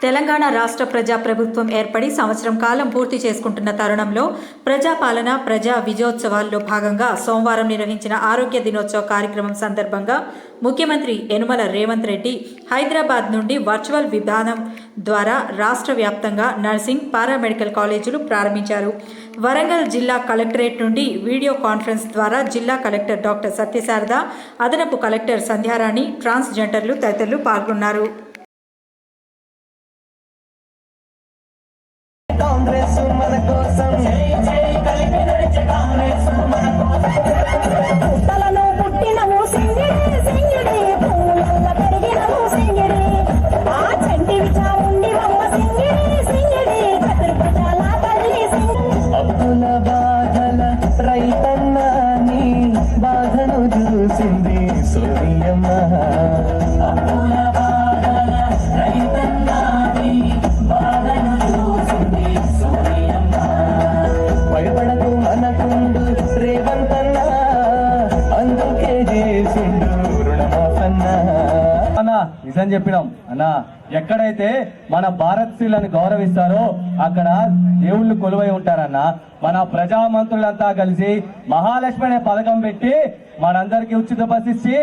తెలంగాణ రాష్ట్ర ప్రజా ప్రభుత్వం ఏర్పడి సంవత్సరం కాలం పూర్తి చేసుకుంటున్న తరుణంలో ప్రజాపాలన ప్రజా విజయోత్సవాల్లో భాగంగా సోమవారం నిర్వహించిన ఆరోగ్య దినోత్సవ కార్యక్రమం సందర్భంగా ముఖ్యమంత్రి యనుమల రేవంత్ రెడ్డి హైదరాబాద్ నుండి వర్చువల్ విధానం ద్వారా రాష్ట్ర వ్యాప్తంగా నర్సింగ్ పారామెడికల్ కాలేజీలు ప్రారంభించారు. వరంగల్ జిల్లా కలెక్టరేట్ నుండి వీడియో కాన్ఫరెన్స్ ద్వారా జిల్లా కలెక్టర్ డాక్టర్ సత్యశారద, అదనపు కలెక్టర్ సంధ్యారాణి, ట్రాన్స్జెండర్లు తదితరులు పాల్గొన్నారు. కాంగ్రెస్ మన కోసం పుట్టలను పుట్టినము సింగిడి సింగిడి పూలల్ల పెరిగినము సింగిడి ఆ చంటివి చావుండి వమ్మ సింగిడి సింగిడి చతుర్భుజాల తల్లి సింగిడి అప్పుల బాధల రైతన్న నీ బాధను చూసింది సూర్యమ్మ. అప్పుల బాధల రైతన్న నీ బాధను భయపడకు మనకుండు రేవంతన్న అందుకే చేసిండు రుణమాఫన్న. అన్నా నిజం చెప్పినాం అన్నా, ఎక్కడైతే మన భారతీయులను గౌరవిస్తారో అక్కడ దేవుళ్ళు కొలువై ఉంటారన్నా. మన ప్రజామంత్రులంతా కలిసి మహాలక్ష్మి అనే పథకం పెట్టి మనందరికీ ఉచిత బస్ ఇచ్చి